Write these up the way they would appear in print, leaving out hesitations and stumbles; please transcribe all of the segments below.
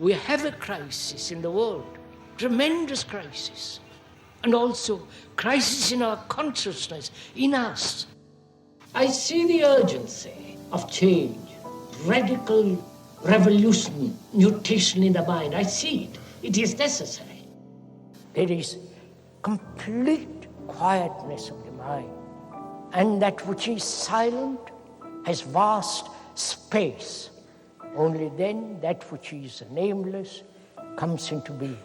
we have a crisis in the world, tremendous crisis, and also crisis in our consciousness, in us. I see the urgency of change, radical revolution, mutation in the mind. I see it. It is necessary. There is complete quietness of the mind, and that which is silent has vast space. Only then that which is nameless comes into being.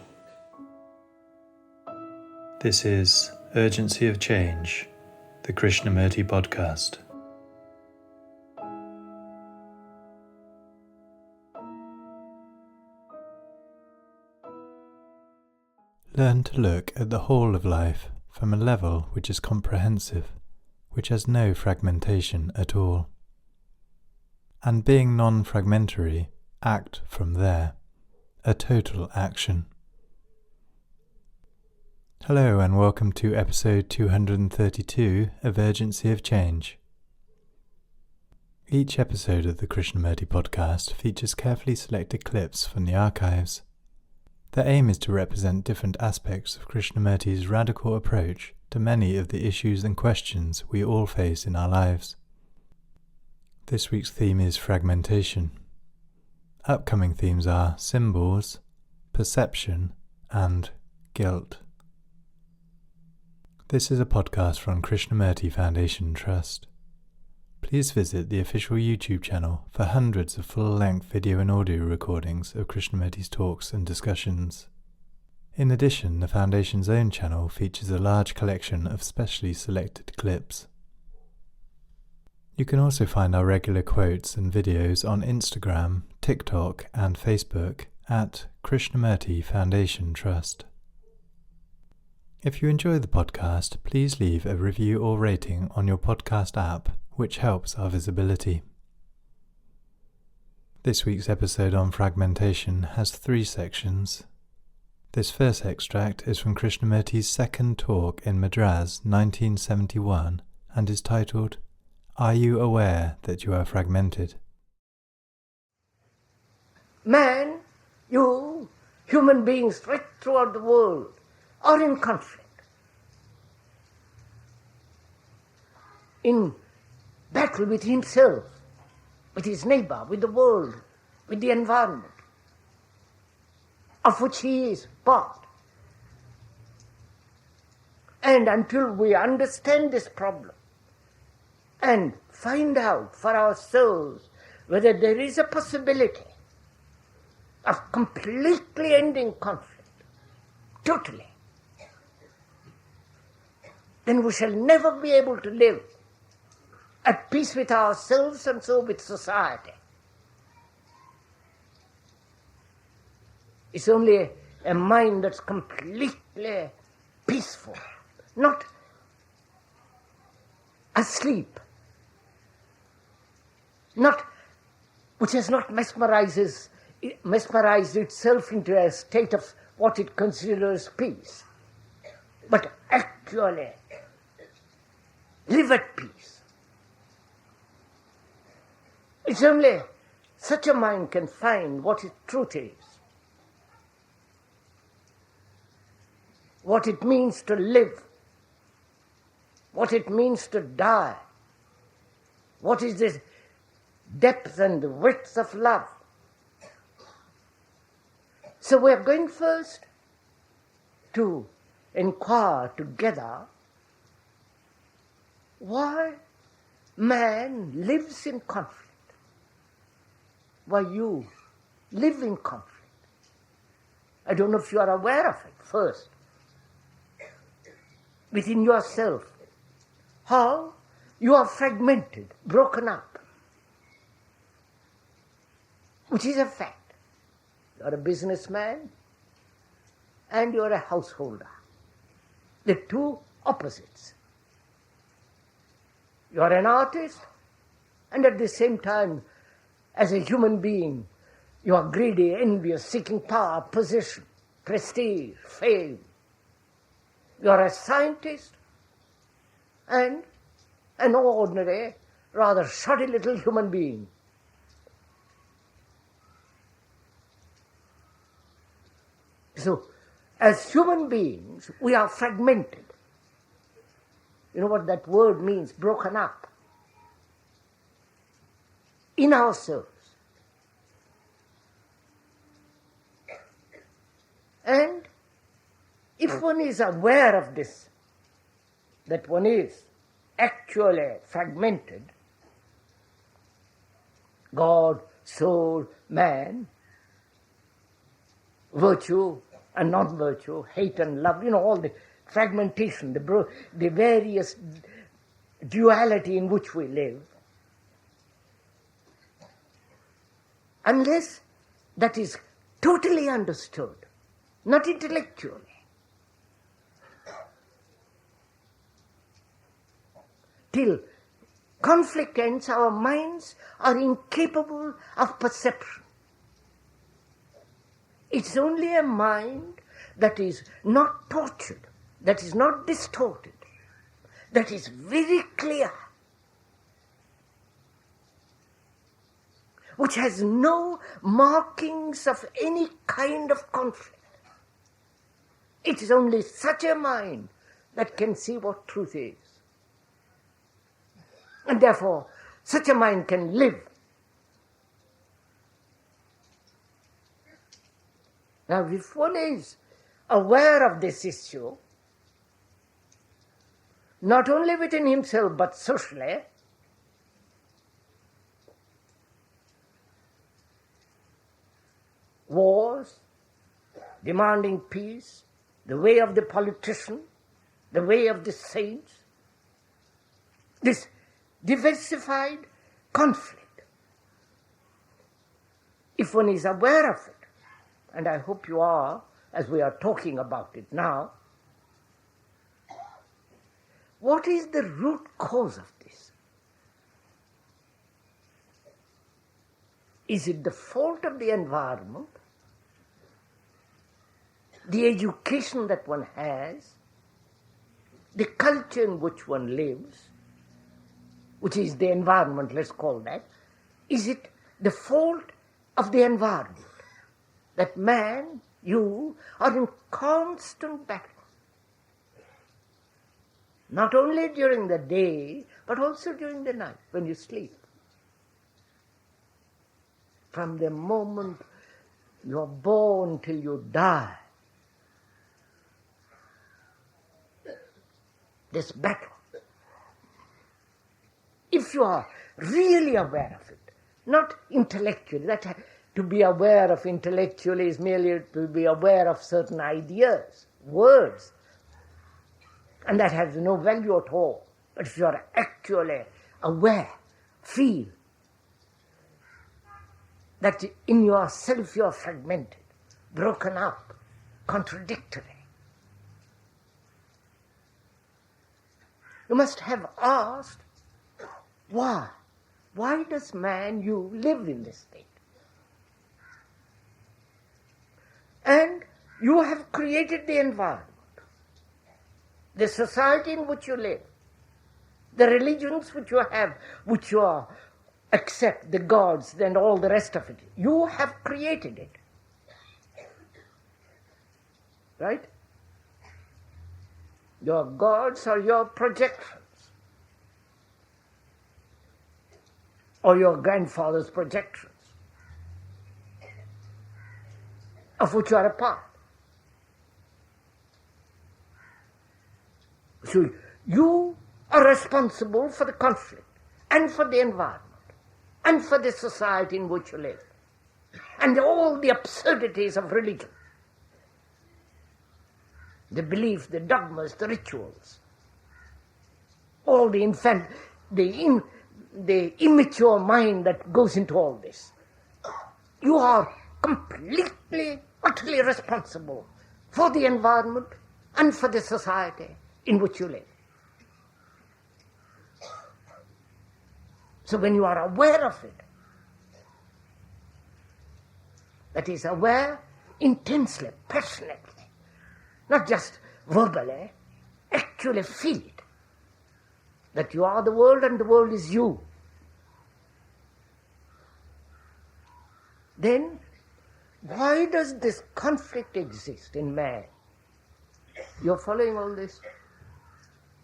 This is Urgency of Change, the Krishnamurti podcast. Learn to look at the whole of life from a level which is comprehensive, which has no fragmentation at all. And being non-fragmentary, act from there, a total action. Hello and welcome to episode 232 of Urgency of Change. Each episode of the Krishnamurti podcast features carefully selected clips from the archives. The aim is to represent different aspects of Krishnamurti's radical approach to many of the issues and questions we all face in our lives. This week's theme is fragmentation. Upcoming themes are symbols, perception, and guilt. This is a podcast from Krishnamurti Foundation Trust. Please visit the official YouTube channel for hundreds of full-length video and audio recordings of Krishnamurti's talks and discussions. In addition, the Foundation's own channel features a large collection of specially selected clips. You can also find our regular quotes and videos on Instagram, TikTok, and Facebook at Krishnamurti Foundation Trust. If you enjoy the podcast, please leave a review or rating on your podcast app, which helps our visibility. This week's episode on fragmentation has 3 sections. This first extract is from Krishnamurti's second talk in Madras, 1971, and is titled, "Are you aware that you are fragmented?" Man, you, human beings right throughout the world are in conflict, in battle with himself, with his neighbor, with the world, with the environment, of which he is part. And until we understand this problem and find out for ourselves whether there is a possibility of completely ending conflict, totally, then we shall never be able to live at peace with ourselves and so with society. It's only a mind that's completely peaceful, not asleep, which has not mesmerized itself into a state of what it considers peace, but actually live at peace. It's only such a mind can find what its truth is, what it means to live, what it means to die, what is the depth and the width of love. So we are going first to inquire together why man lives in conflict, why you live in conflict. I don't know if you are aware of it first, within yourself, how you are fragmented, broken up, which is a fact. You are a businessman and you are a householder. The two opposites. You are an artist and at the same time, as a human being, you are greedy, envious, seeking power, position, prestige, fame. You are a scientist and an ordinary, rather shoddy little human being. so, as human beings, we are fragmented. You know what that word means? Broken up. In ourselves. And if one is aware of this, that one is actually fragmented, God, soul, man, virtue and non-virtue, hate and love, all the fragmentation, the various duality in which we live, unless that is totally understood, not intellectually, till conflict ends, our minds are incapable of perception. It's only a mind that is not tortured, that is not distorted, that is very clear, which has no markings of any kind of conflict. It is only such a mind that can see what truth is. And therefore, such a mind can live. Now, if one is aware of this issue, not only within himself but socially, wars, demanding peace, the way of the politician, the way of the saints, this diversified conflict, if one is aware of it, and I hope you are, as we are talking about it now, what is the root cause of this? Is it the fault of the environment, the education that one has, the culture in which one lives, which is the environment, let's call that? Is it the fault of the environment that man, you, are in constant battle? Not only during the day, but also during the night when you sleep. From the moment you are born till you die, this battle. If you are really aware of it, not intellectually, to be aware of intellectually is merely to be aware of certain ideas, words, and that has no value at all. But if you are actually aware, feel that in yourself you are fragmented, broken up, contradictory, you must have asked, why? Why does man, you, live in this state? And you have created the environment, the society in which you live, the religions which you have, which you accept, the gods and all the rest of it. You have created it. Right? Your gods are your projections, or your grandfather's projections, of which you are a part. So you are responsible for the conflict, and for the environment, and for the society in which you live, and all the absurdities of religion, the beliefs, the dogmas, the rituals, all the immature mind that goes into all this. You are completely, utterly responsible for the environment and for the society in which you live. So when you are aware of it, that is, aware intensely, passionately, not just verbally, actually feel it, that you are the world and the world is you. why does this conflict exist in man? You're following all this?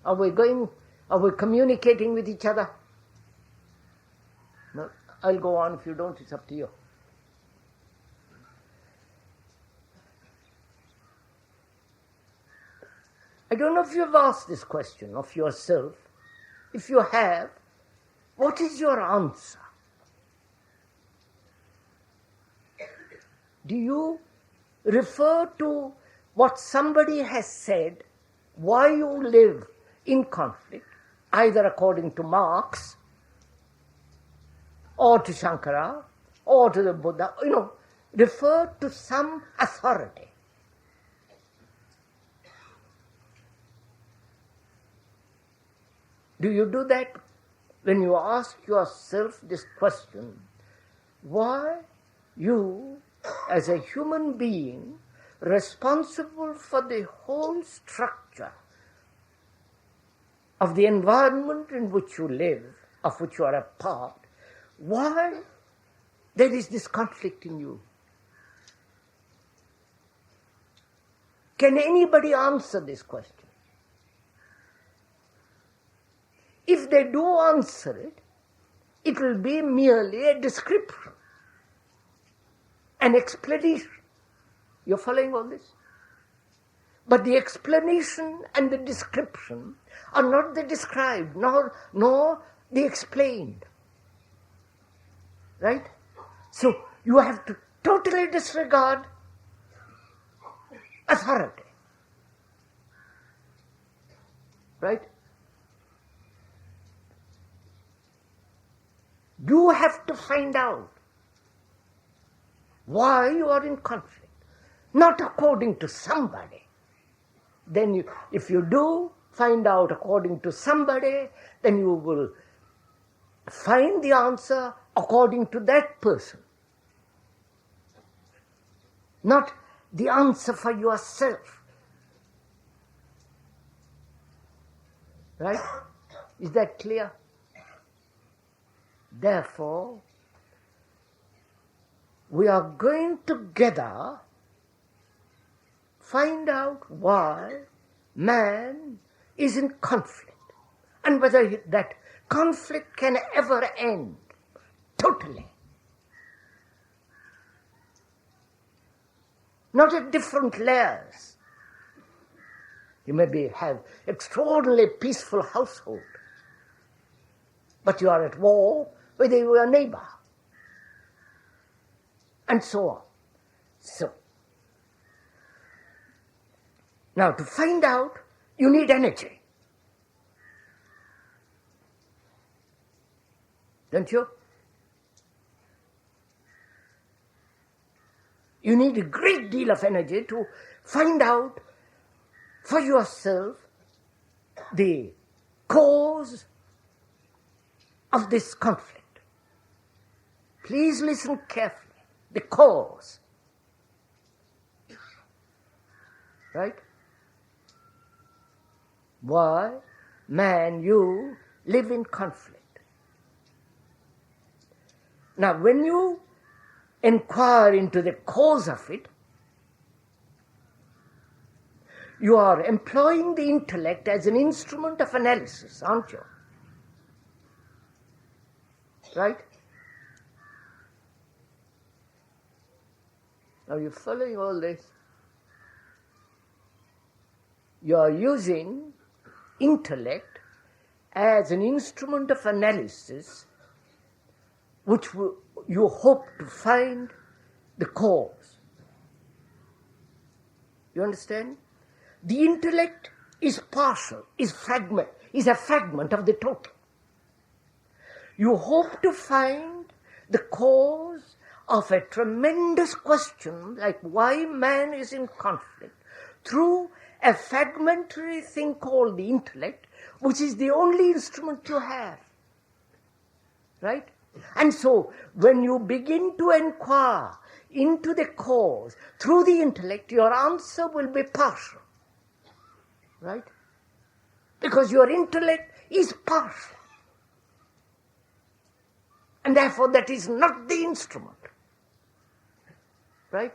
Are we communicating with each other? No, I'll go on. If you don't, it's up to you. I don't know if you've asked this question of yourself. If you have, what is your answer? Do you refer to what somebody has said, why you live in conflict, either according to Marx, or to Shankara, or to the Buddha, refer to some authority? Do you do that when you ask yourself this question, why you, as a human being, responsible for the whole structure of the environment in which you live, of which you are a part, why there is this conflict in you? Can anybody answer this question? If they do answer it, it will be merely a description, an explanation. You're following all this? But the explanation and the description are not the described, nor the explained. Right? So you have to totally disregard authority. Right? You have to find out why you are in conflict, not according to somebody. Then if you do find out according to somebody, then you will find the answer according to that person, not the answer for yourself. Right? Is that clear? Therefore, we are going together find out why man is in conflict and whether that conflict can ever end totally. Not at different layers. You may have extraordinarily peaceful household, but you are at war with your neighbor, and so on. So, now to find out, you need energy. Don't you? You need a great deal of energy to find out for yourself the cause of this conflict. Please listen carefully. The cause. Right? Why, man, you live in conflict. Now, when you inquire into the cause of it, you are employing the intellect as an instrument of analysis, aren't you? Right? Are you following all this? You are using intellect as an instrument of analysis which you hope to find the cause. You understand? The intellect is partial, is a fragment of the total. You hope to find the cause of a tremendous question like why man is in conflict through a fragmentary thing called the intellect, which is the only instrument you have. Right? And so, when you begin to inquire into the cause through the intellect, your answer will be partial. Right? Because your intellect is partial. And therefore, that is not the instrument. Right?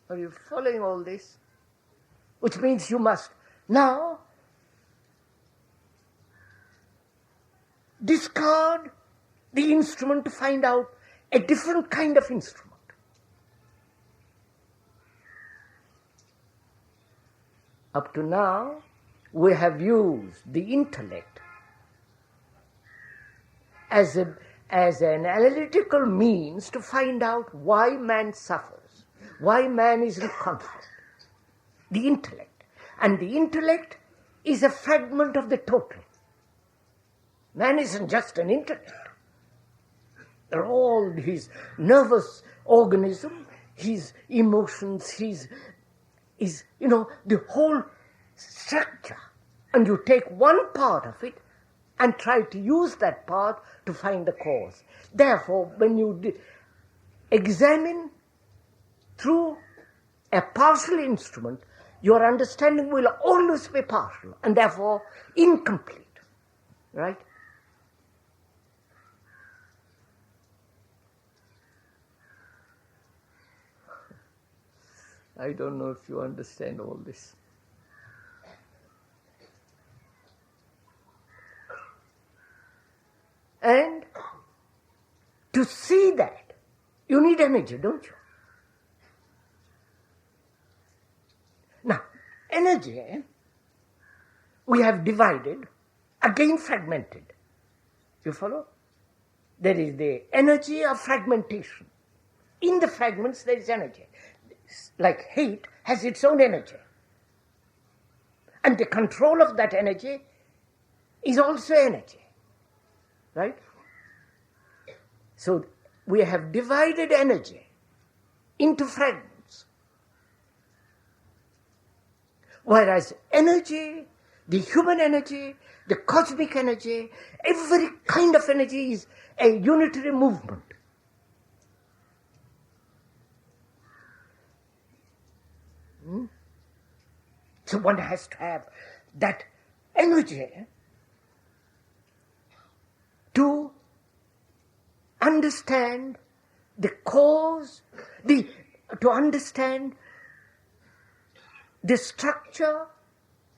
Are you following all this? Which means you must now discard the instrument to find out a different kind of instrument. Up to now, we have used the intellect as an analytical means to find out why man suffers, why man is in conflict. The intellect. And the intellect is a fragment of the total. Man isn't just an intellect. There are all his nervous organism, his emotions, his the whole structure. And you take one part of it and try to use that part to find the cause. Therefore, when you examine through a partial instrument, your understanding will always be partial and therefore incomplete. Right? I don't know if you understand all this. And to see that, you need energy, don't you? Now, energy, we have divided, again fragmented. You follow? There is the energy of fragmentation. In the fragments there is energy. Like heat has its own energy. And the control of that energy is also energy. Right? So we have divided energy into fragments. Whereas energy, the human energy, the cosmic energy, every kind of energy is a unitary movement. So one has to have that energy to understand the cause, to understand the structure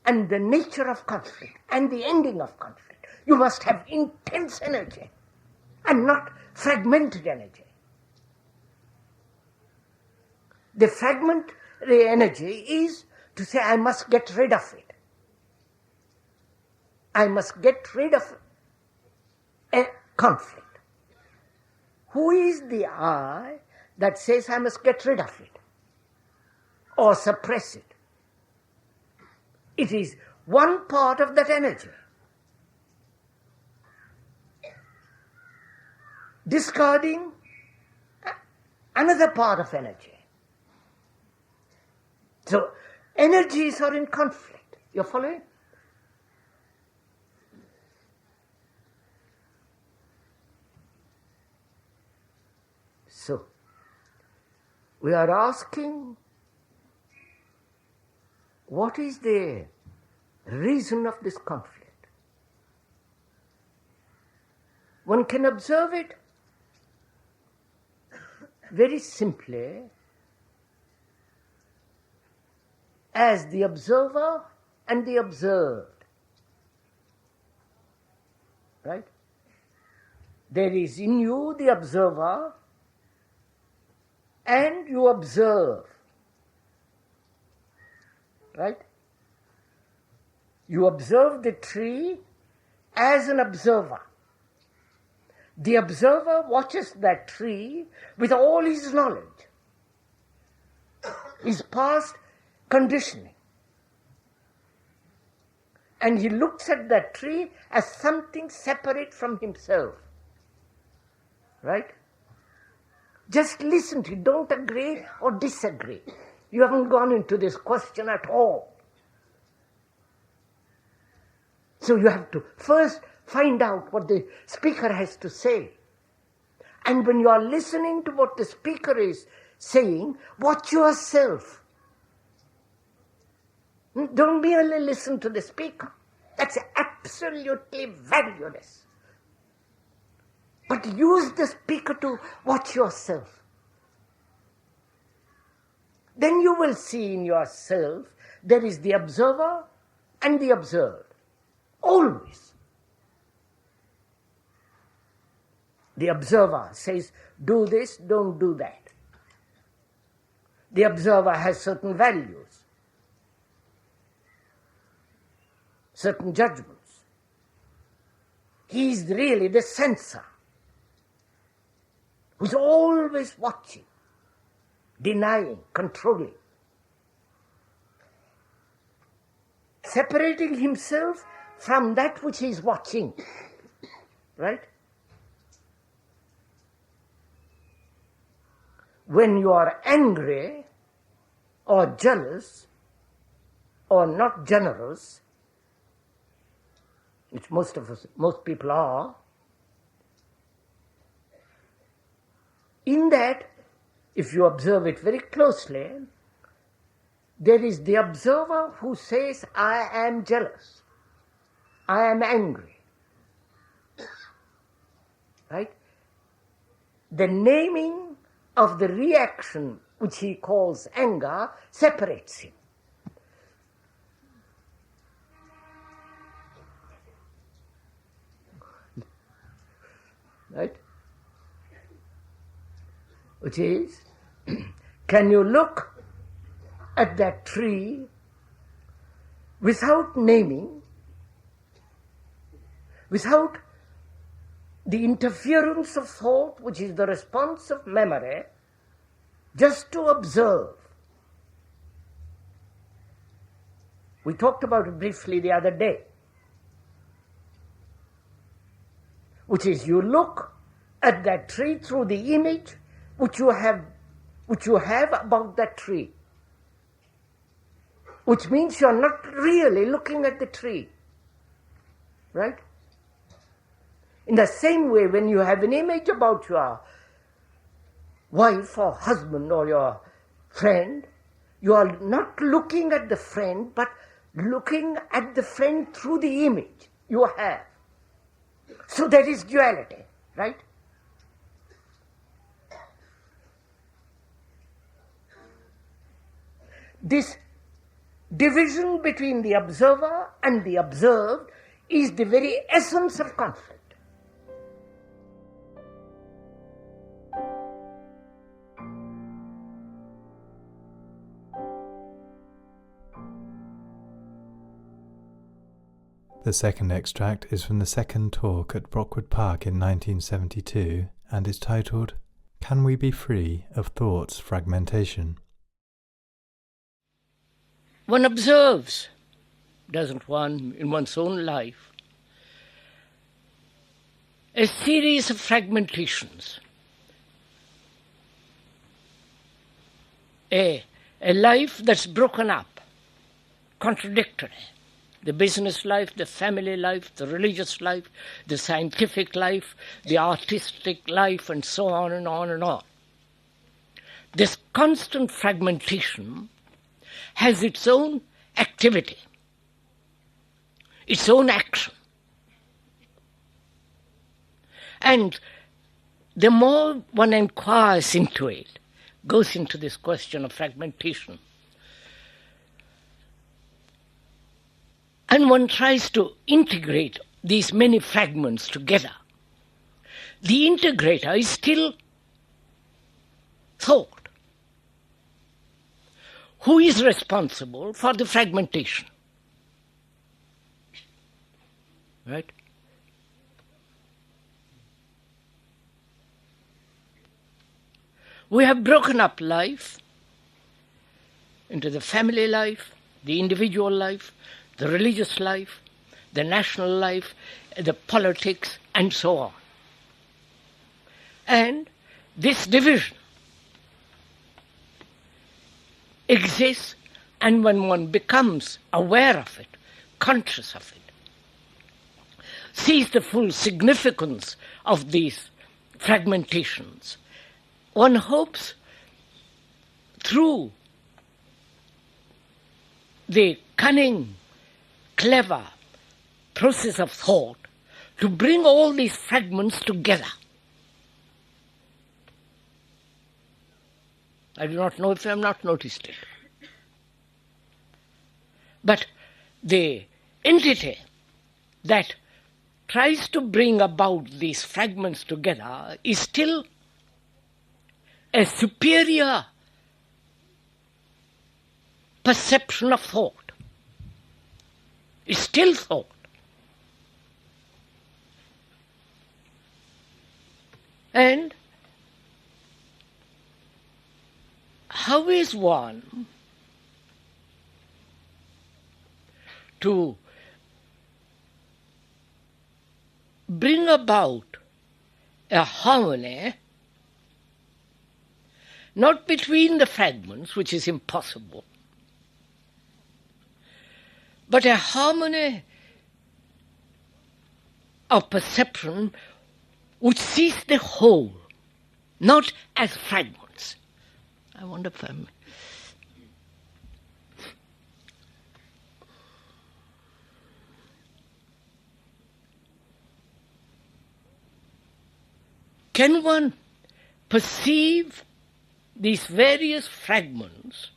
and the nature of conflict and the ending of conflict. You must have intense energy and not fragmented energy. The fragmentary energy is to say, I must get rid of it. I must get rid of a conflict. Who is the I that says I must get rid of it or suppress it? It is one part of that energy. Discarding another part of energy. So, energies are in conflict. You're following? So, we are asking, what is the reason of this conflict? One can observe it very simply as the observer and the observed. Right? There is in you the observer and you observe. Right? You observe the tree as an observer. The observer watches that tree with all his knowledge, his past conditioning. And he looks at that tree as something separate from himself. Right? Just listen to it. Don't agree or disagree. You haven't gone into this question at all. So you have to first find out what the speaker has to say. And when you are listening to what the speaker is saying, watch yourself. Don't merely listen to the speaker. That's absolutely valueless. But use the speaker to watch yourself. Then you will see in yourself there is the observer and the observed. Always. The observer says, do this, don't do that. The observer has certain values, certain judgments. He is really the censor, who's always watching, denying, controlling, separating himself from that which he is watching, right? When you are angry or jealous or not generous, which most people are, in that, if you observe it very closely, there is the observer who says, I am jealous, I am angry, right? The naming of the reaction, which he calls anger, separates him. Right? Which is, can you look at that tree without naming, without the interference of thought, which is the response of memory, just to observe? We talked about it briefly the other day, which is you look at that tree through the image which you have about that tree, which means you're not really looking at the tree, right? In the same way, when you have an image about your wife or husband or your friend, you are not looking at the friend, but looking at the friend through the image you have. So that is duality, right? This division between the observer and the observed is the very essence of conflict. The second extract is from the second talk at Brockwood Park in 1972 and is titled, Can We Be Free of Thought's Fragmentation? One observes, doesn't one, in one's own life, a series of fragmentations. A life that's broken up, contradictory. The business life, the family life, the religious life, the scientific life, the artistic life, and so on and on and on. This constant fragmentation has its own activity, its own action. And the more one inquires into it, goes into this question of fragmentation, and one tries to integrate these many fragments together, the integrator is still thought. Who is responsible for the fragmentation? Right? We have broken up life into the family life, the individual life, the religious life, the national life, the politics, and so on. And this division exists, and when one becomes aware of it, conscious of it, sees the full significance of these fragmentations, one hopes through the cunning, clever process of thought to bring all these fragments together I do not know if I have not noticed it. But the entity that tries to bring about these fragments together is still a superior perception of thought. It's still thought. And how is one to bring about a harmony, not between the fragments, which is impossible, but a harmony of perception which sees the whole, not as fragments. I wonder if I'm... Can one perceive these various fragments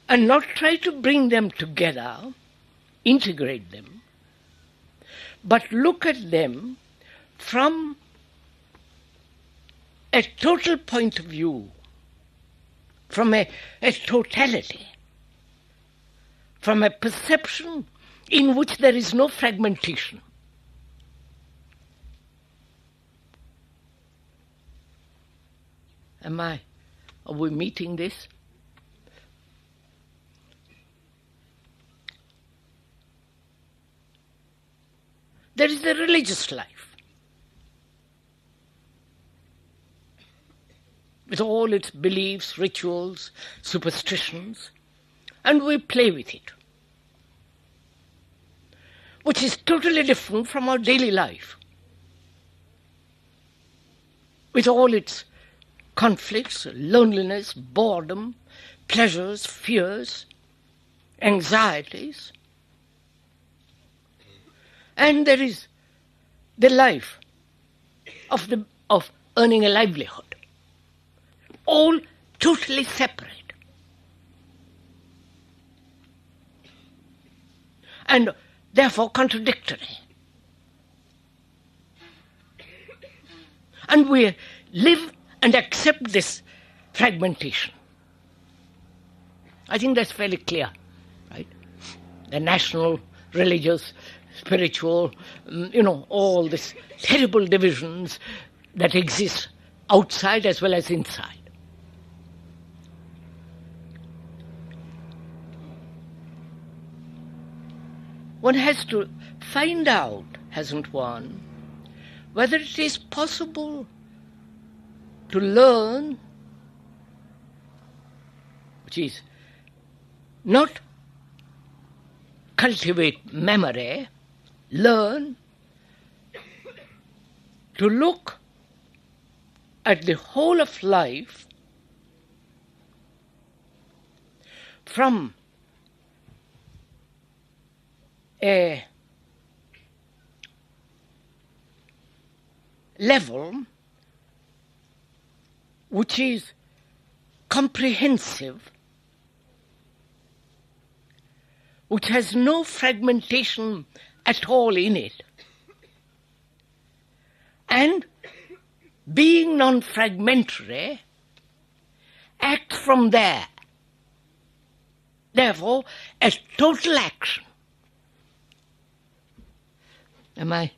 and not try to bring them together, integrate them, but look at them from a total point of view, from a totality, from a perception in which there is no fragmentation? Are we meeting this? There is the religious life, with all its beliefs, rituals, superstitions, and we play with it, which is totally different from our daily life, with all its conflicts, loneliness, boredom, pleasures, fears, anxieties. And there is the life of earning a livelihood, all totally separate. And therefore contradictory. And we live and accept this fragmentation. I think that's fairly clear, right? The national, religious, spiritual, all these terrible divisions that exist outside as well as inside. One has to find out, hasn't one, whether it is possible to learn, which is not cultivate memory, learn to look at the whole of life from a level which is comprehensive, which has no fragmentation at all in it, and being non-fragmentary, act from there. Therefore, a total action. Am I?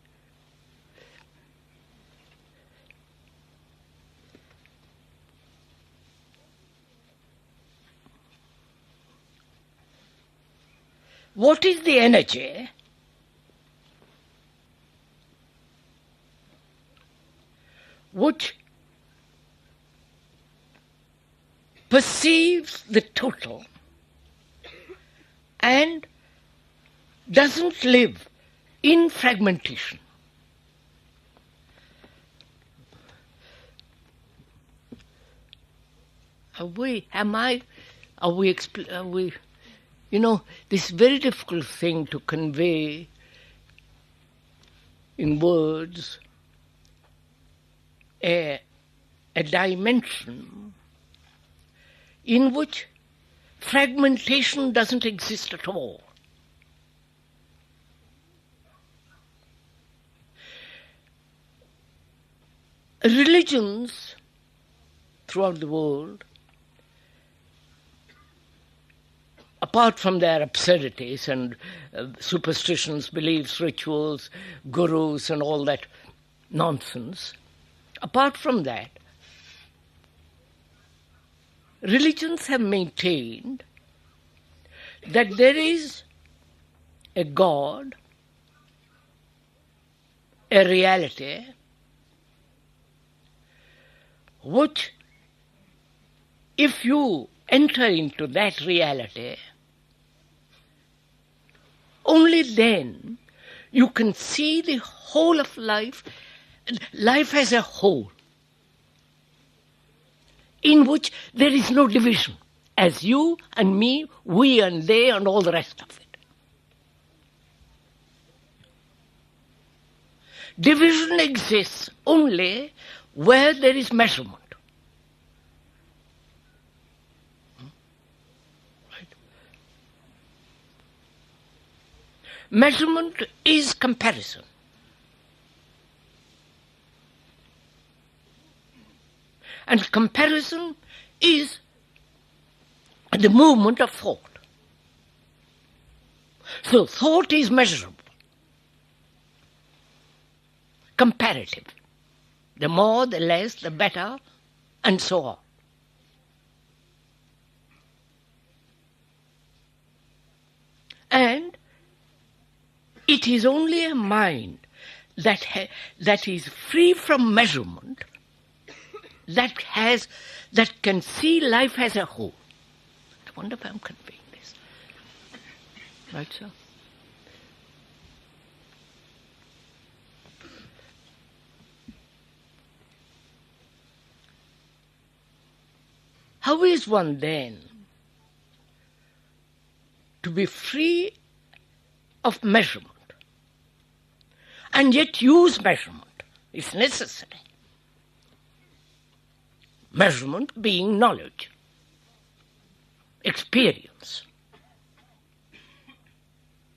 What is the energy which perceives the total and doesn't live in fragmentation? This very difficult thing to convey in words a dimension in which fragmentation doesn't exist at all. Religions throughout the world, apart from their absurdities and superstitions, beliefs, rituals, gurus and all that nonsense, apart from that, religions have maintained that there is a God, a reality, which, if you enter into that reality, only then you can see the whole of life, life as a whole, in which there is no division, as you and me, we and they and all the rest of it. Division exists only where there is measurement. Right? Measurement is comparison. And comparison is the movement of thought. So thought is measurable, comparative. The more, the less, the better, and so on. And it is only a mind that is free from measurement that can see life as a whole. I wonder if I'm conveying this. Right, sir? How is one then to be free of measurement and yet use measurement? It's necessary. Measurement being knowledge, experience,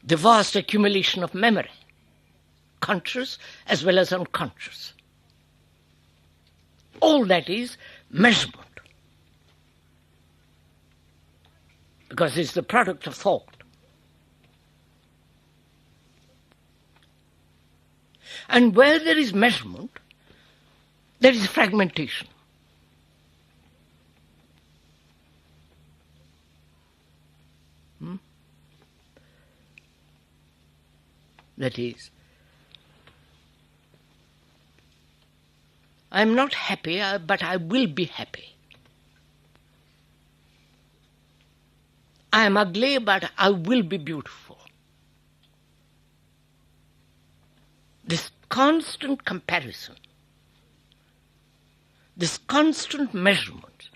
the vast accumulation of memory, conscious as well as unconscious. All that is measurement, because it's the product of thought. And where there is measurement, there is fragmentation. That is, I'm not happy, but I will be happy. I am ugly, but I will be beautiful. This constant comparison, this constant measurement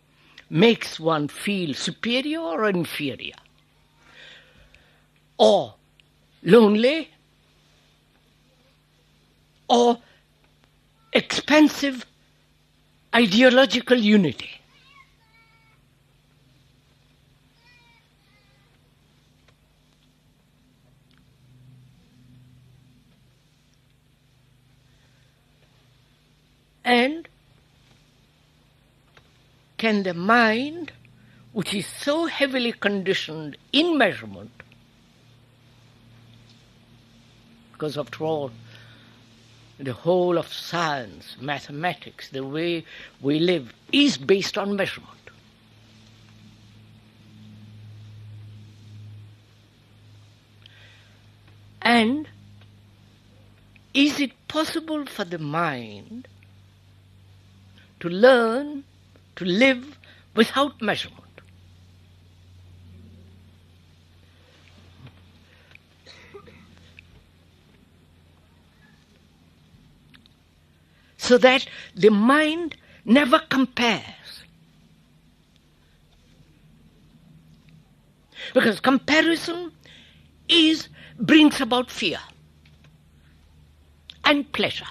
makes one feel superior or inferior, or lonely, or expansive ideological unity. And can the mind, which is so heavily conditioned in measurement, because after all, the whole of science, mathematics, the way we live is based on measurement. And is it possible for the mind to learn to live without measurement? So that the mind never compares. Because comparison brings about fear and pleasure.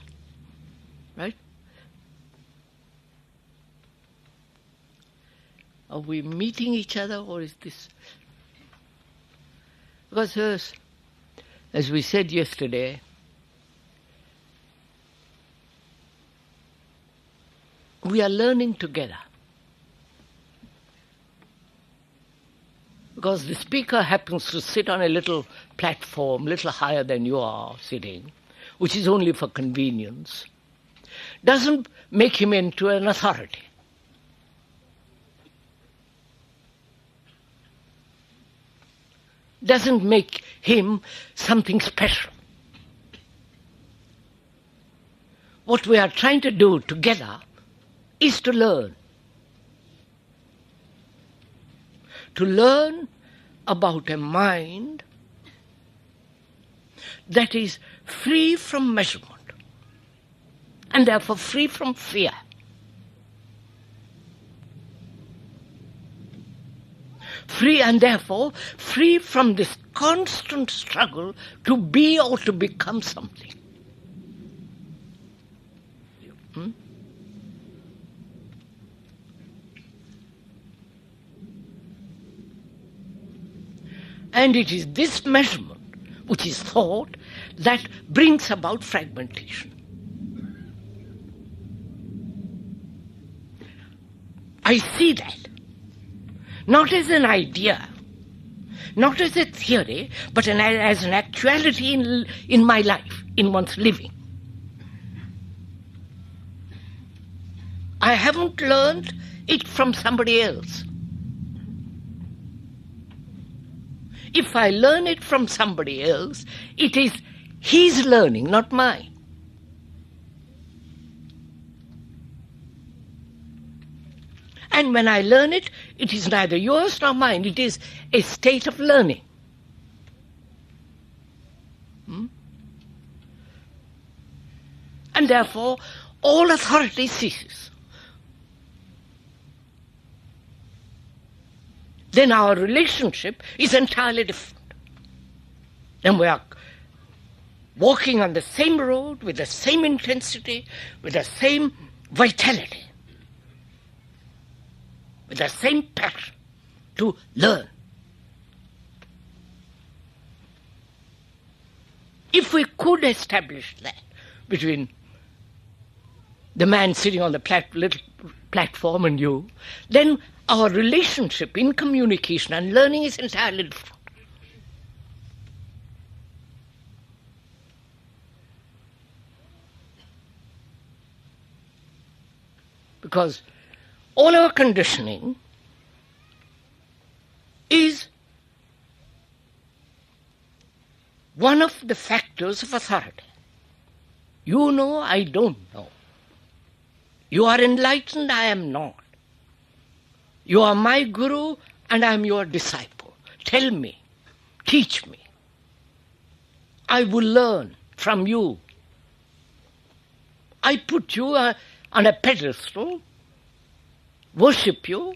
Right? Are we meeting each other, or is this? Because as we said yesterday, we are learning together. Because the speaker happens to sit on a little platform, little higher than you are sitting, which is only for convenience, doesn't make him into an authority. Doesn't make him something special. What we are trying to do together is to learn. To learn about a mind that is free from measurement and therefore free from fear. Free and therefore free from this constant struggle to be or to become something. And it is this measurement, which is thought, that brings about fragmentation. I see that, not as an idea, not as a theory, but as an actuality in my life, in one's living. I haven't learned it from somebody else. If I learn it from somebody else, it is his learning, not mine. And when I learn it, it is neither yours nor mine. It is a state of learning. And therefore, all authority ceases. Then our relationship is entirely different. Then we are walking on the same road with the same intensity, with the same vitality, with the same passion to learn. If we could establish that between the man sitting on the little platform and you, then our relationship in communication and learning is entirely different. Because all our conditioning is one of the factors of authority. You know, I don't know. You are enlightened, I am not. You are my guru and I am your disciple. Tell me, teach me. I will learn from you. I put you on a pedestal, worship you,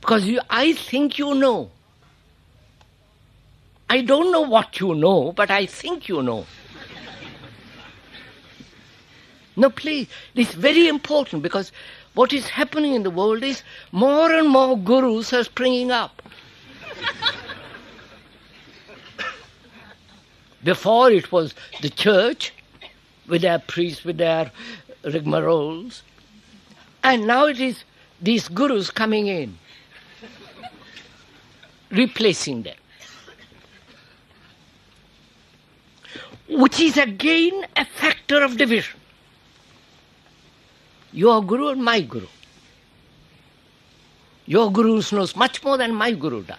because I think you know. I don't know what you know, but I think you know. No, please, this is very important, because what is happening in the world is more and more gurus are springing up. Before it was the church with their priests, with their rigmaroles, and now it is these gurus coming in, replacing them. Which is again a factor of division. Your guru and my guru. Your guru knows much more than my guru does.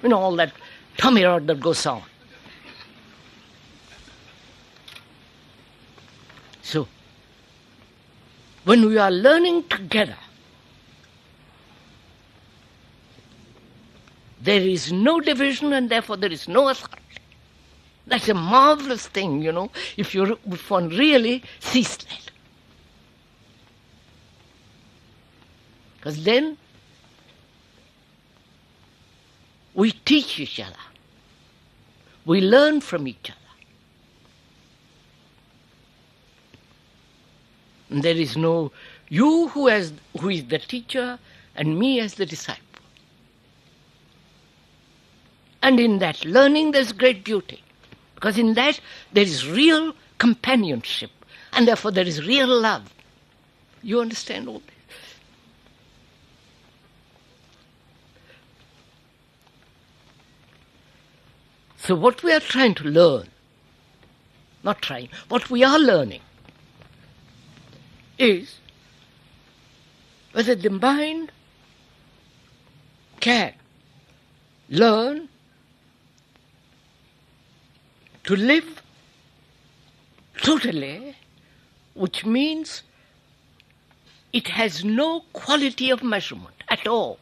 You know, all that tummy rod that goes on. So, when we are learning together, there is no division and therefore there is no authority. That's a marvelous thing, you know, if one really sees that. Because then we teach each other. We learn from each other. And there is no you who is the teacher and me as the disciple. And in that learning there's great beauty, because in that there is real companionship, and therefore there is real love. You understand all this? So what we are trying to learn, what we are learning is whether the mind can learn to live totally, which means it has no quality of measurement at all.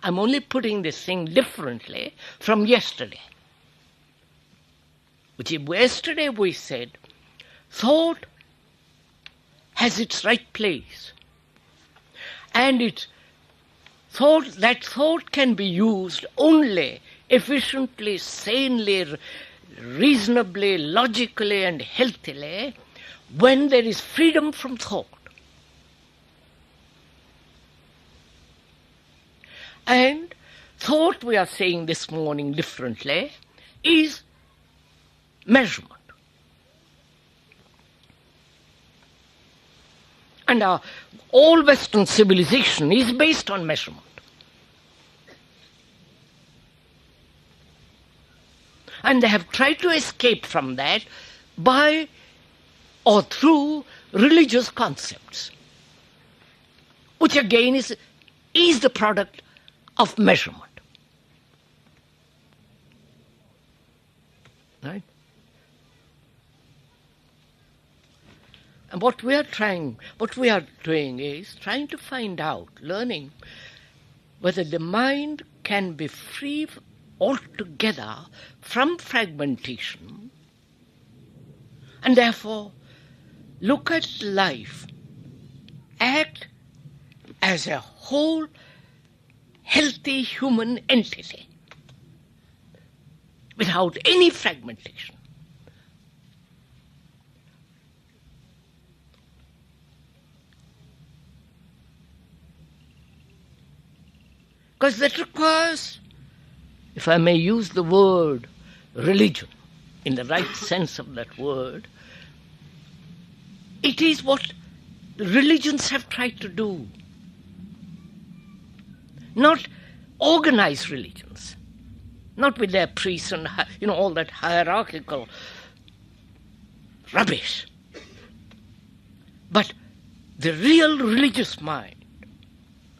I'm only putting this thing differently from yesterday. Yesterday we said thought has its right place, and that thought can be used only efficiently, sanely, reasonably, logically and healthily when there is freedom from thought. And thought, we are saying this morning differently, is measurement. And all Western civilization is based on measurement. And they have tried to escape from that by or through religious concepts, which again is the product of measurement. Right? And what we are doing is trying to find out, learning whether the mind can be free altogether from fragmentation, and therefore look at life, act as a whole healthy human entity without any fragmentation. Because that requires, if I may use the word religion in the right sense of that word, it is what the religions have tried to do. Not organized religions, not with their priests and all that hierarchical rubbish, but the real religious mind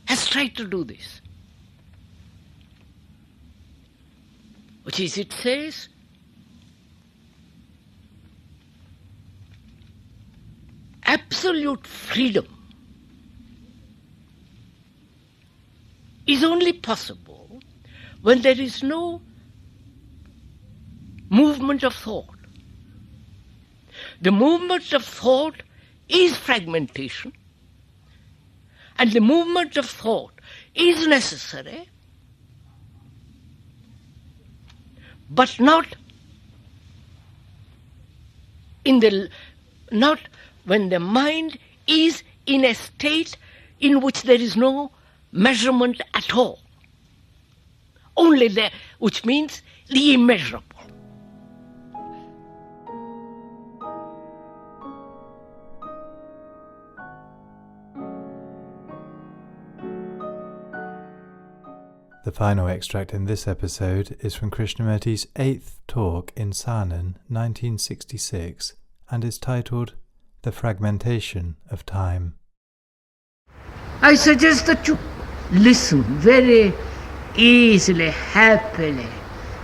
has tried to do this. Which is, it says, absolute freedom is only possible when there is no movement of thought. The movement of thought is fragmentation, and the movement of thought is necessary, but not when the mind is in a state in which there is no measurement at all. Only there, which means the immeasurable. The final extract in this episode is from Krishnamurti's 8th talk in Saanen, 1966, and is titled The Fragmentation of Time. I suggest that you listen very easily, happily,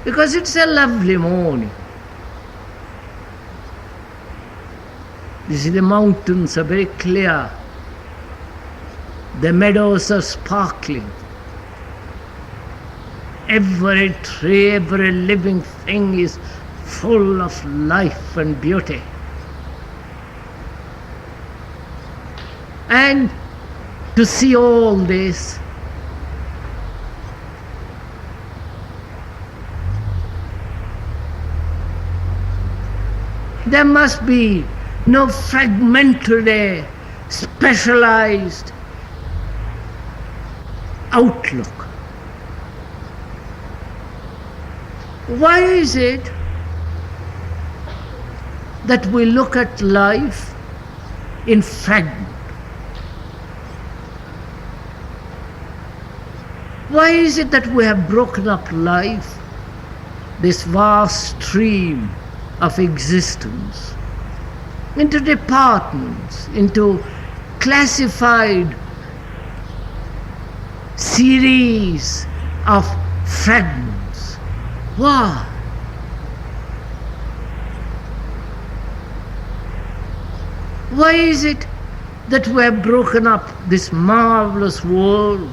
because it's a lovely morning. The mountains are very clear. The meadows are sparkling. Every tree, every living thing is full of life and beauty. And to see all this, there must be no fragmentary, specialized outlook. Why is it that we look at life in fragments? Why is it that we have broken up life, this vast stream of existence, into departments, into classified series of fragments? Why? Why is it that we have broken up this marvelous world,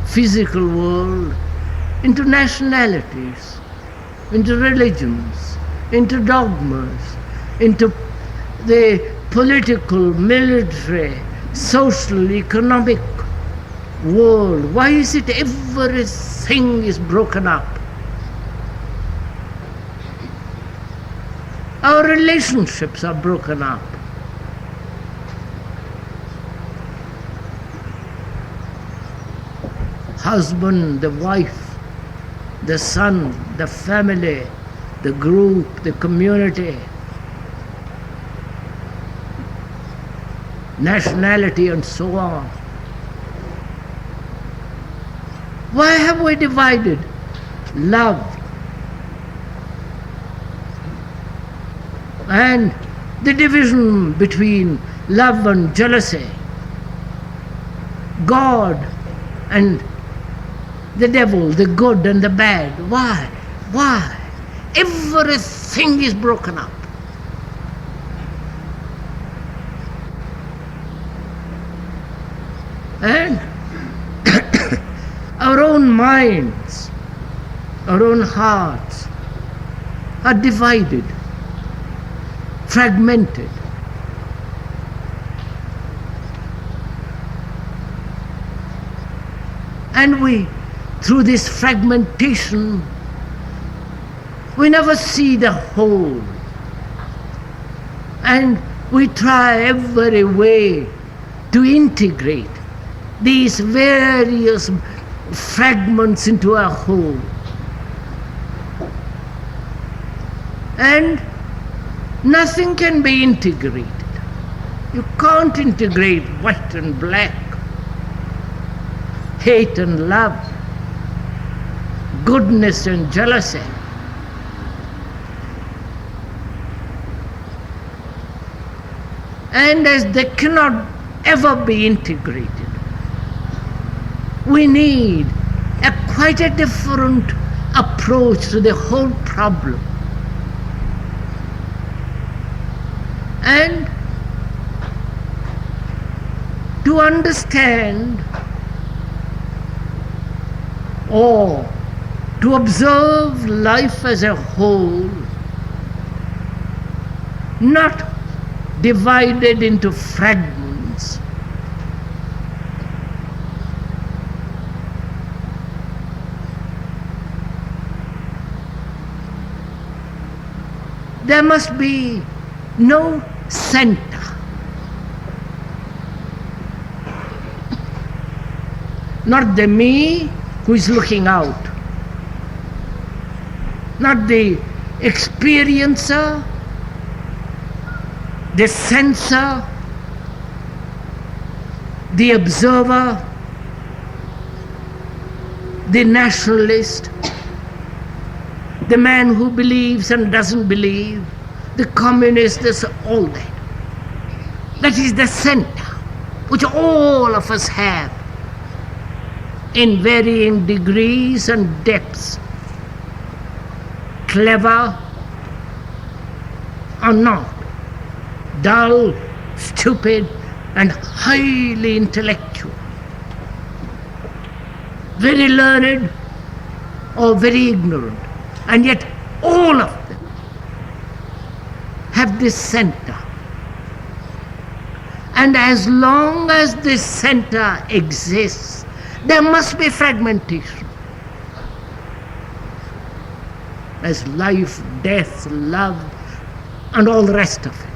physical world, into nationalities, into religions, into dogmas, into the political, military, social, economic world? Why is it everything is broken up? Our relationships are broken up. Husband, the wife, the son, the family, the group, the community, nationality, and so on. Why have we divided love and the division between love and jealousy, God and the devil, the good and the bad? Why? Why? Everything is broken up. And our own minds, our own hearts are divided, fragmented. And we, through this fragmentation, we never see the whole. And we try every way to integrate these various fragments into a whole. And nothing can be integrated. You can't integrate white and black, hate and love, goodness and jealousy. And as they cannot ever be integrated, we need quite a different approach to the whole problem. And to understand or to observe life as a whole, not divided into fragments, there must be no center. Not the me who is looking out, not the experiencer, the sensor, the observer, the nationalist, the man who believes and doesn't believe, the communist, all that. That is the center which all of us have in varying degrees and depths, clever or not, dull, stupid, and highly intellectual, very learned or very ignorant, and yet all of them have this center. And as long as this center exists, there must be fragmentation. As life, death, love, and all the rest of it.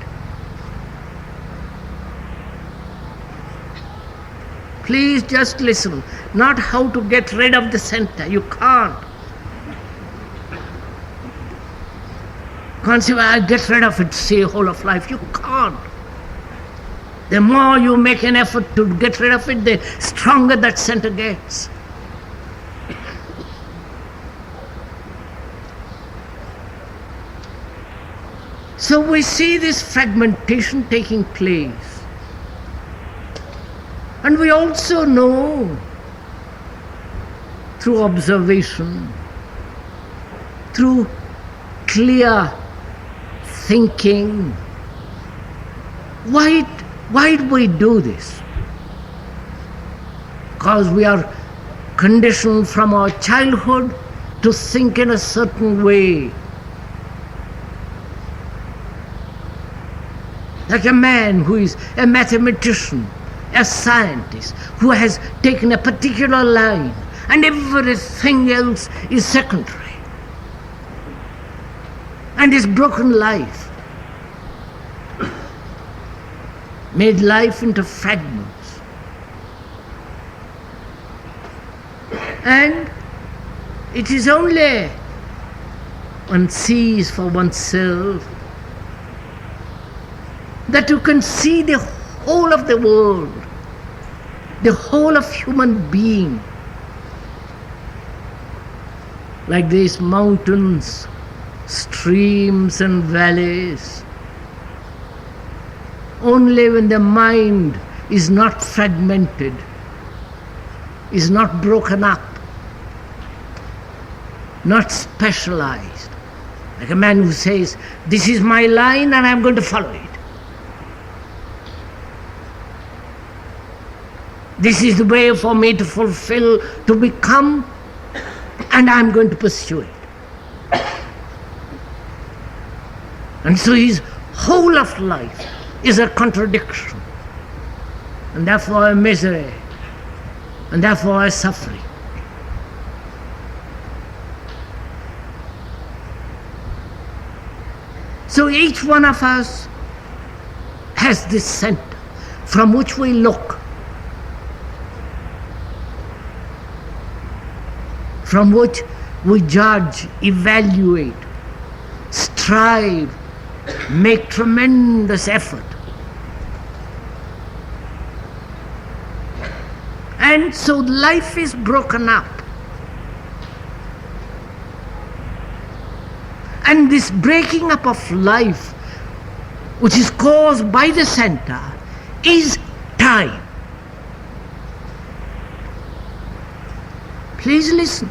Please just listen. Not how to get rid of the center. You can't. Can't say, well, I'll get rid of it, say, whole of life. You can't. The more you make an effort to get rid of it, the stronger that center gets. So we see this fragmentation taking place. And we also know through observation, through clear thinking, why do we do this? Because we are conditioned from our childhood to think in a certain way. Like a man who is a mathematician, a scientist, who has taken a particular line and everything else is secondary. And his broken life made life into fragments. And it is only one sees for oneself that you can see the whole of the world, the whole of human being, like these mountains, streams and valleys. Only when the mind is not fragmented, is not broken up, not specialized. Like a man who says, this is my line and I'm going to follow it. This is the way for me to fulfill, to become, and I'm going to pursue it. And so his whole of life is a contradiction, and therefore a misery, and therefore a suffering. So each one of us has this center from which we look, from which we judge, evaluate, strive, make tremendous effort. And so life is broken up. And this breaking up of life, which is caused by the center, is time. Please listen.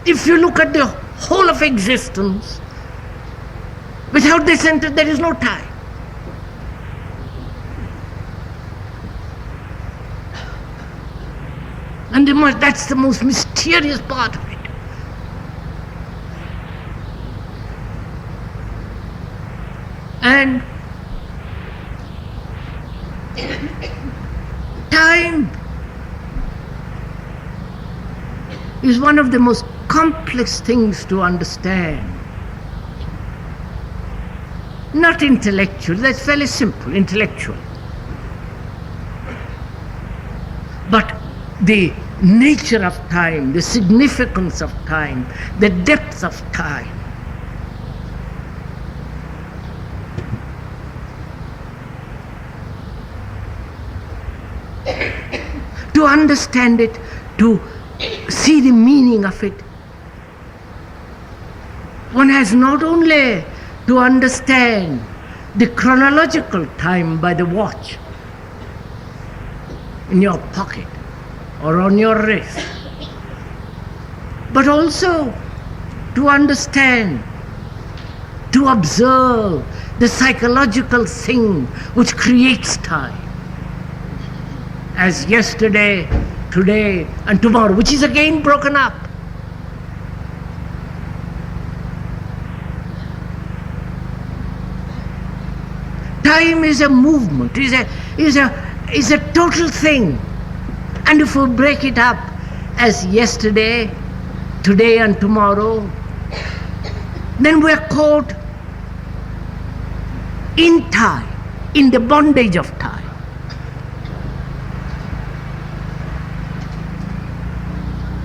If you look at the whole of existence, without the center there is no time. And that's the most mysterious part of it. And time is one of the most complex things to understand. Not intellectual, that's fairly simple, intellectual. But the nature of time, the significance of time, the depth of time. To understand it, to see the meaning of it, one has not only to understand the chronological time by the watch in your pocket or on your wrist, but also to understand, to observe the psychological thing which creates time, as yesterday, today and tomorrow, which is again broken up. Time is a movement, is a total thing. And if we break it up as yesterday, today and tomorrow, then we are caught in time, in the bondage of time.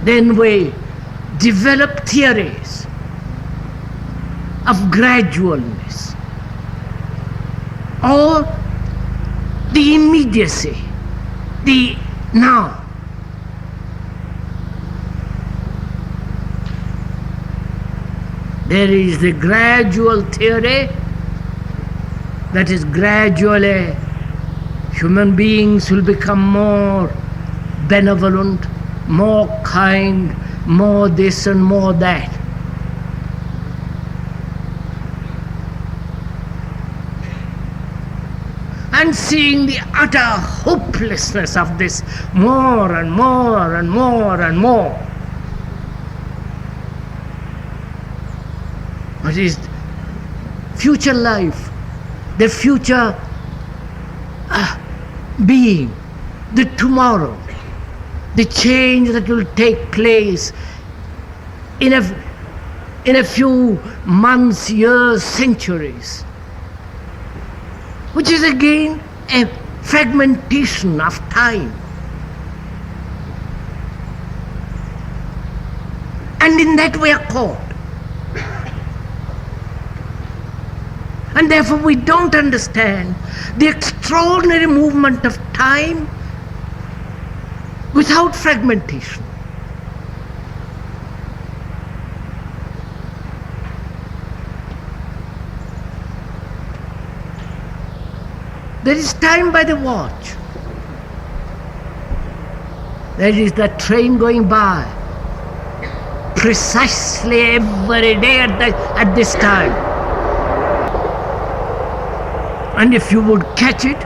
Then we develop theories of gradualness or the immediacy, the now. There is the gradual theory, that is, gradually human beings will become more benevolent, more kind, more this and more that. And seeing the utter hopelessness of this more and more and more and more. What is future life, the future being, the tomorrow, the change that will take place in a few months, years, centuries, which is again a fragmentation of time. And in that we are caught. And therefore we don't understand the extraordinary movement of time without fragmentation. There is time by the watch. There is the train going by precisely every day at this time. And if you would catch it,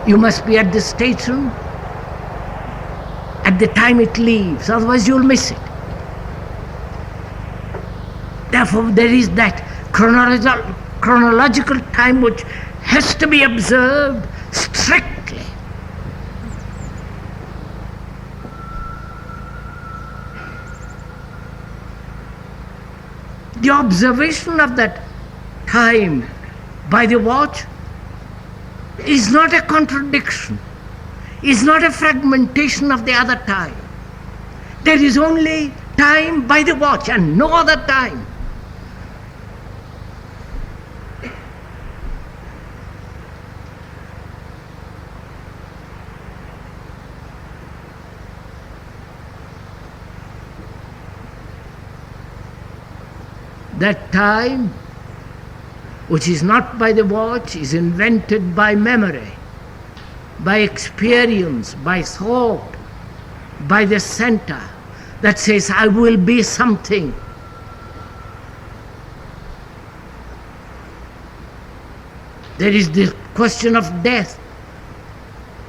you must be at the station at the time it leaves, otherwise you'll miss it. Therefore, there is that chronological time which has to be observed strictly. The observation of that time by the watch is not a contradiction, is not a fragmentation of the other time. There is only time by the watch and no other time. That time, which is not by the watch, is invented by memory, by experience, by thought, by the center that says, I will be something. There is the question of death,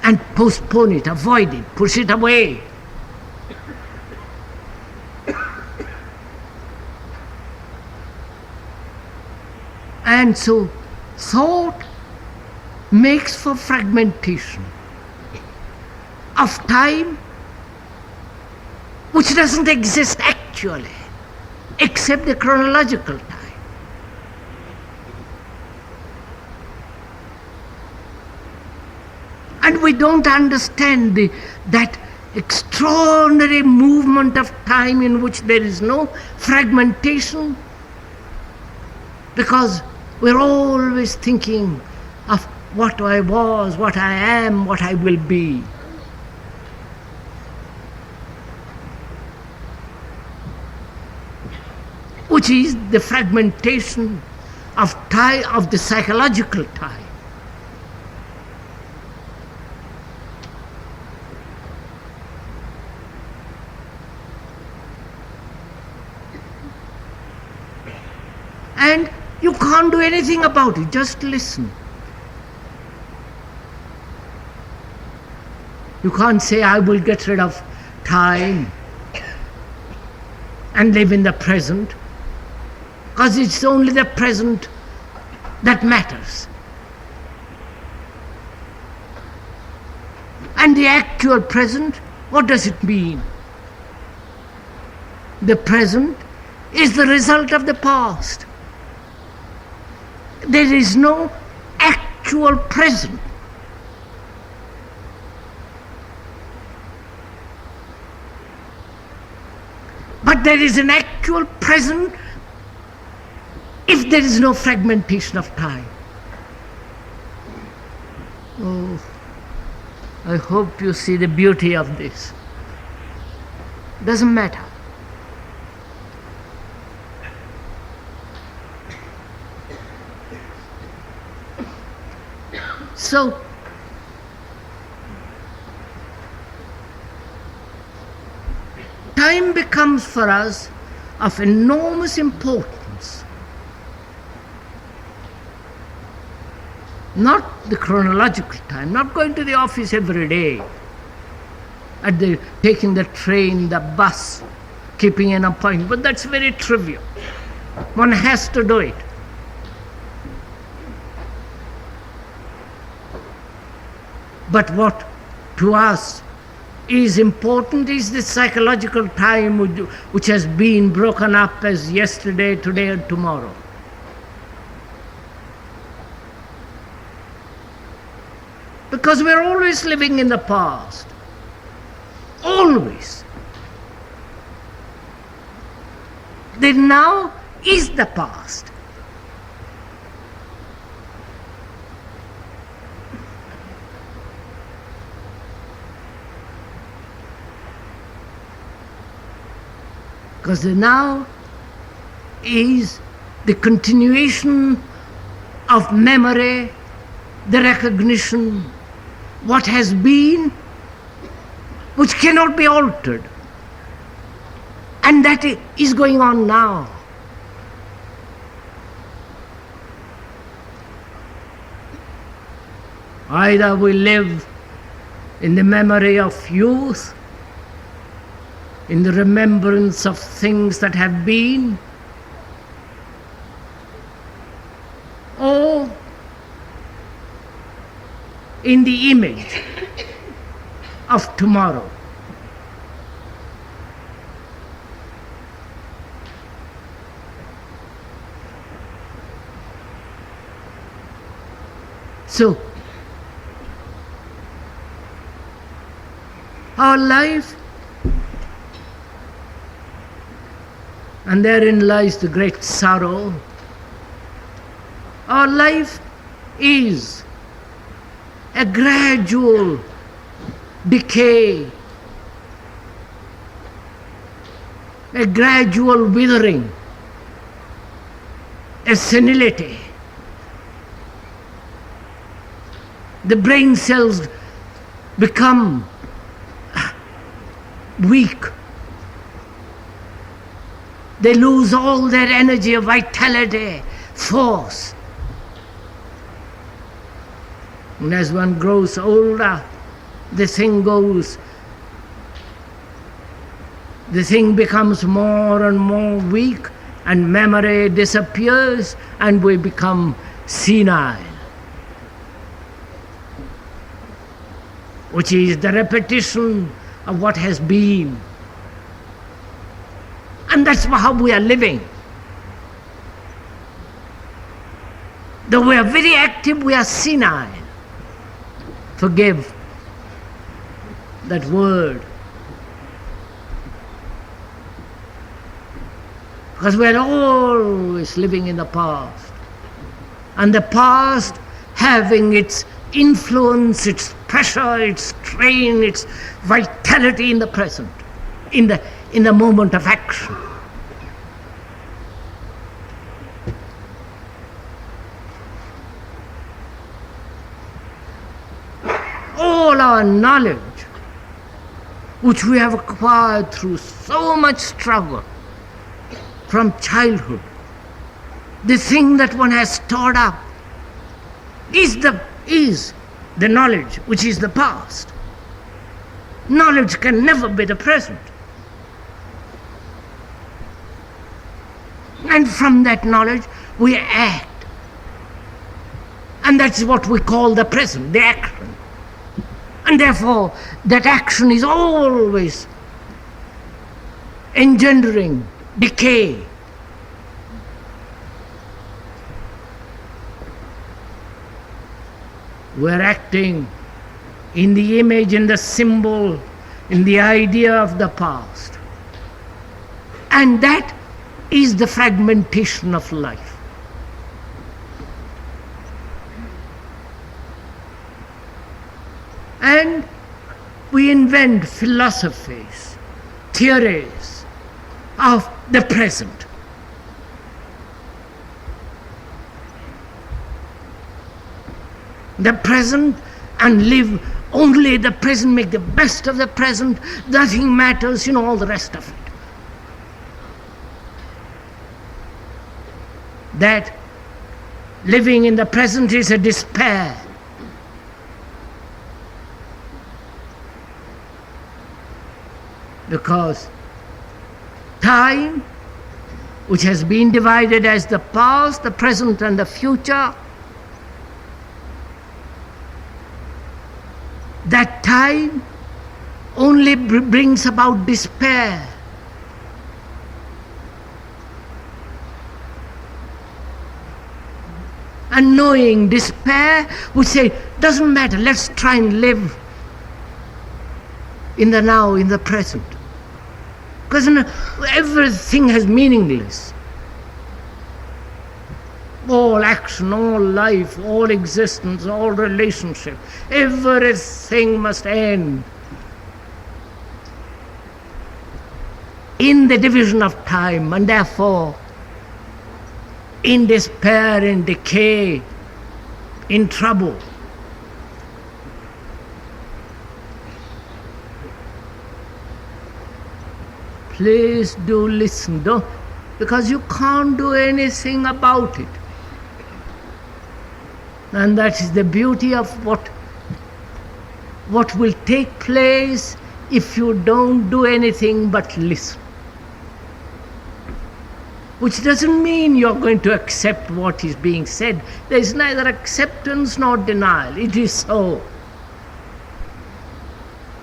and postpone it, avoid it, push it away. And so thought makes for fragmentation of time which doesn't exist actually, except the chronological time. And we don't understand that extraordinary movement of time in which there is no fragmentation, because we're always thinking of what I was, what I am, what I will be. Which is the fragmentation of time, of the psychological time. And you can't do anything about it, just listen. You can't say, I will get rid of time and live in the present, because it's only the present that matters. And the actual present, what does it mean? The present is the result of the past. There is no actual present. But there is an actual present if there is no fragmentation of time. Oh, I hope you see the beauty of this. Doesn't matter. So, time becomes for us of enormous importance. Not the chronological time, not going to the office every day, taking the train, the bus, keeping an appointment, but that's very trivial. One has to do it. But what to us is important is the psychological time which has been broken up as yesterday, today and tomorrow. Because we're always living in the past. Always. The now is the past. Because the now is the continuation of memory, the recognition, what has been, which cannot be altered. And that is going on now. Either we live in the memory of youth, in the remembrance of things that have been, or in the image of tomorrow. So, our life, and therein lies the great sorrow, our life is a gradual decay, a gradual withering, a senility. The brain cells become weak. They lose all their energy, vitality, force. And as one grows older, the thing becomes more and more weak, and memory disappears, and we become senile, which is the repetition of what has been. And that's how we are living. Though we are very active, we are senile. Forgive that word. Because we are always living in the past. And the past having its influence, its pressure, its strain, its vitality in the present, in the moment of action. All our knowledge, which we have acquired through so much struggle from childhood, the thing that one has stored up is the knowledge which is the past. Knowledge can never be the present. And from that knowledge we act. And that's what we call the present, the action. And therefore that action is always engendering decay. We're acting in the image, in the symbol, in the idea of the past. And that is the fragmentation of life. And we invent philosophies, theories of the present. The present, and live only the present, make the best of the present, nothing matters, all the rest of it. That living in the present is a despair. Because time, which has been divided as the past, the present and the future, that time only brings about despair. And knowing despair would say, doesn't matter, let's try and live in the now, in the present. Because everything has meaningless. All action, all life, all existence, all relationship, everything must end in the division of time, and therefore in despair, in decay, in trouble. Please do listen, because you can't do anything about it. And that is the beauty of what will take place if you don't do anything but listen. Which doesn't mean you're going to accept what is being said. There is neither acceptance nor denial. It is so.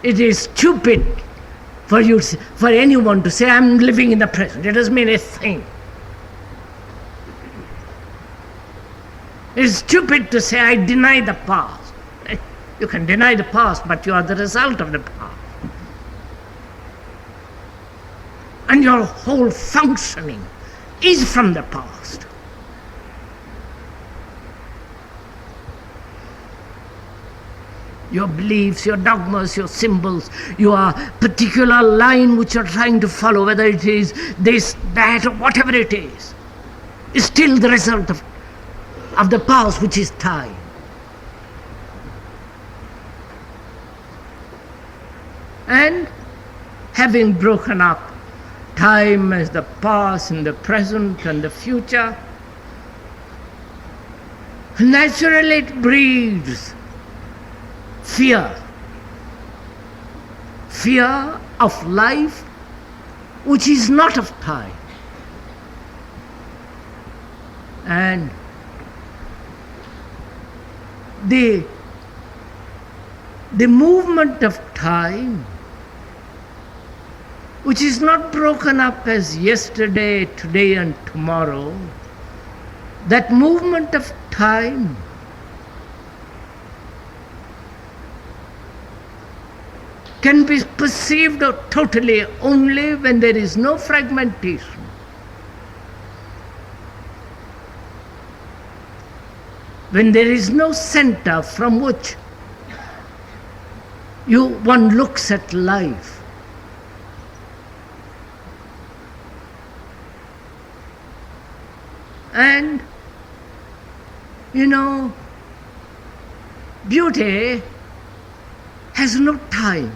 It is stupid for anyone to say, I'm living in the present. It doesn't mean a thing. It's stupid to say, I deny the past. You can deny the past, but you are the result of the past. And your whole functioning is from the past. Your beliefs, your dogmas, your symbols, your particular line which you're trying to follow, whether it is this, that, or whatever it is still the result of the past, which is time. And having broken up time as the past and the present and the future, naturally it breeds fear. Fear of life which is not of time. And the movement of time, which is not broken up as yesterday, today and tomorrow, that movement of time can be perceived totally only when there is no fragmentation. When there is no center from which one looks at life. And, beauty has no time.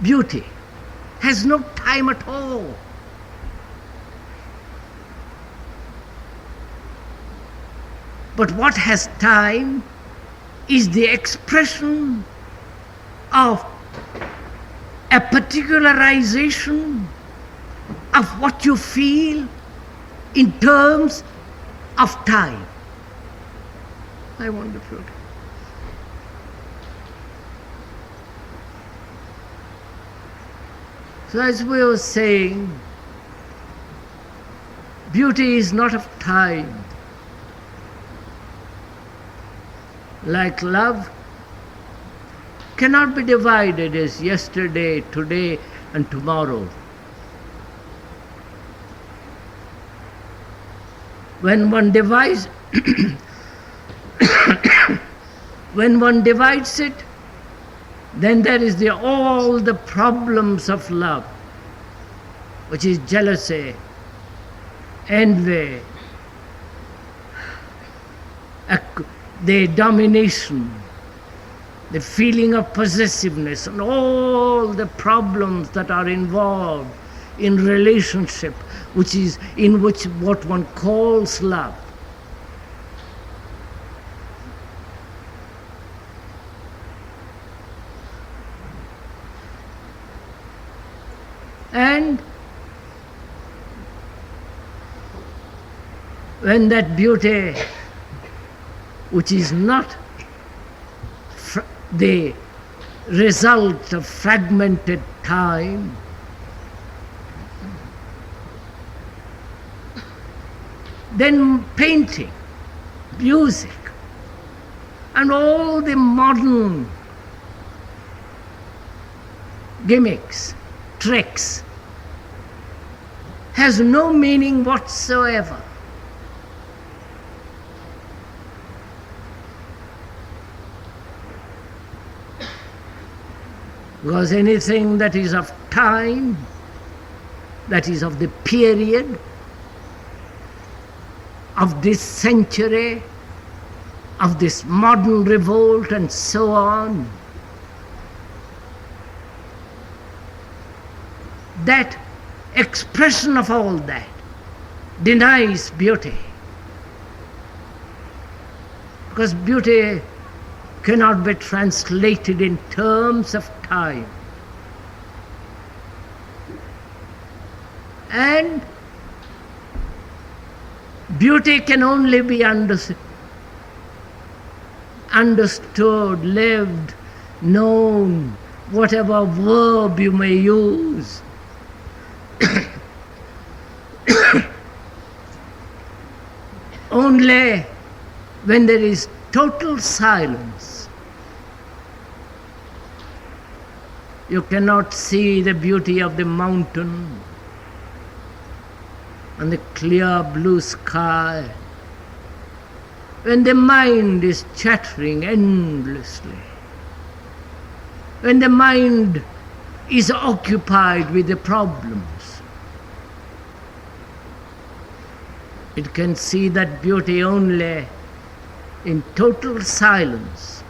Beauty has no time at all. But what has time is the expression of a particularization of what you feel in terms of time. I wonderful. So as we were saying, beauty is not of time. like love, cannot be divided as yesterday, today, and tomorrow. When one divides, when one divides it, then there is all the problems of love, which is jealousy, envy, the domination, the feeling of possessiveness, and all the problems that are involved in relationship, which is in which what one calls love. And when that beauty, which is not the result of fragmented time, then painting, music, and all the modern gimmicks, tricks, has no meaning whatsoever. Because anything that is of time, that is of the period, of this century, of this modern revolt and so on, that expression of all that denies beauty. Because beauty cannot be translated in terms of time. And beauty can only be understood, lived, known, whatever verb you may use. Only when there is total silence. You cannot see the beauty of the mountain and the clear blue sky. When the mind is chattering endlessly, when the mind is occupied with the problems, it can see that beauty only in total silence.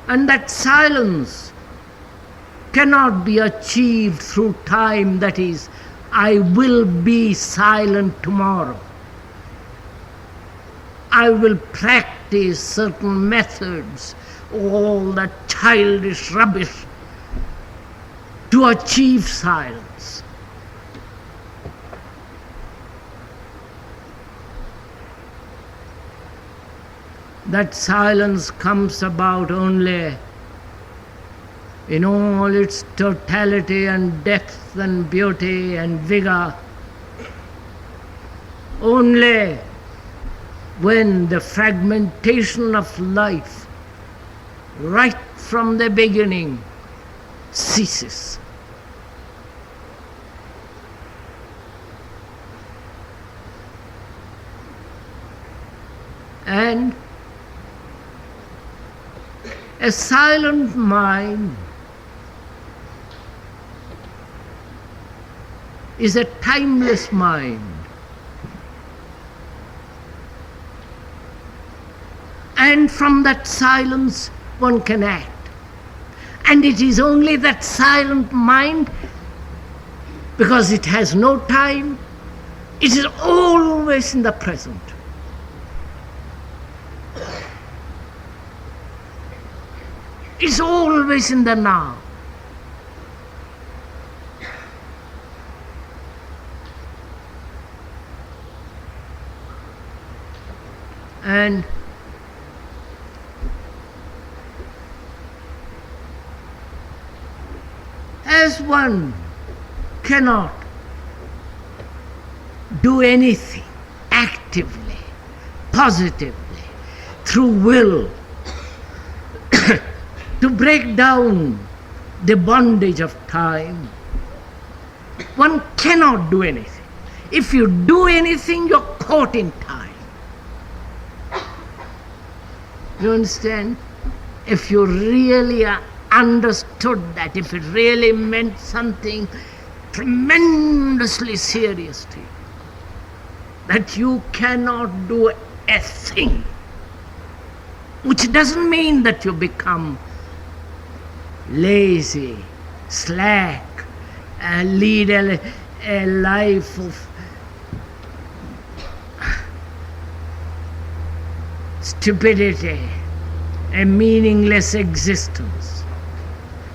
And that silence cannot be achieved through time, that is, I will be silent tomorrow. I will practice certain methods, all that childish rubbish, to achieve silence. That silence comes about only in all its totality and depth and beauty and vigor, only when the fragmentation of life, right from the beginning, ceases. And a silent mind is a timeless mind. And from that silence one can act. And it is only that silent mind, because it has no time, it is always in the present. It's always in the now. And as one cannot do anything active positively, through will, to break down the bondage of time. One cannot do anything. If you do anything, you're caught in time. You understand? If you really understood that, if it really meant something tremendously serious to you, that you cannot do a thing, which doesn't mean that you become lazy, slack, lead a life of stupidity, a meaningless existence,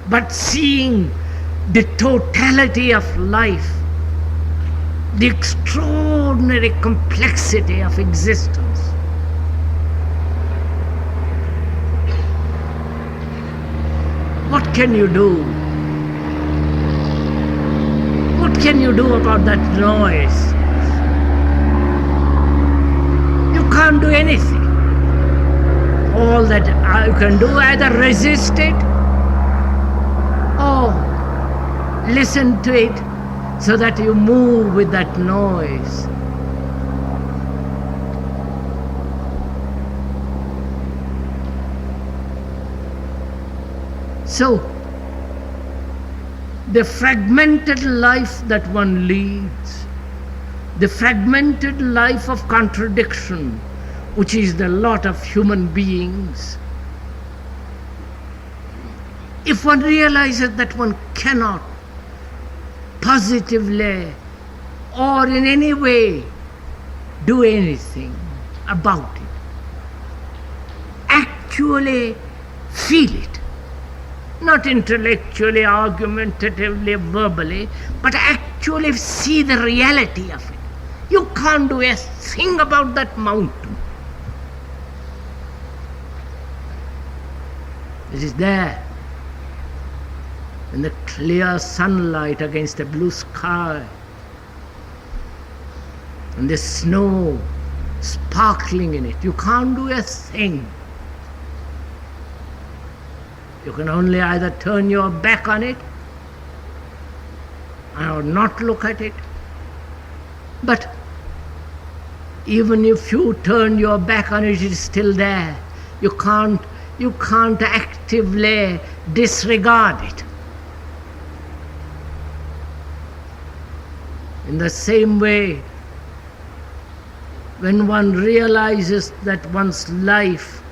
but seeing the totality of life, the extraordinary complexity of existence. What can you do? What can you do about that noise? You can't do anything. All that you can do, either resist it or listen to it so that you move with that noise. So, the fragmented life that one leads, the fragmented life of contradiction, which is the lot of human beings, if one realizes that one cannot positively or in any way do anything about it, actually feel it, not intellectually, argumentatively, verbally, but actually see the reality of it. You can't do a thing about that mountain. It is there in the clear sunlight against the blue sky, and the snow sparkling in it. You can't do a thing. You can only either turn your back on it or not look at it. But even if you turn your back on it, it is still there. You can't actively disregard it. In the same way, when one realizes that one's life,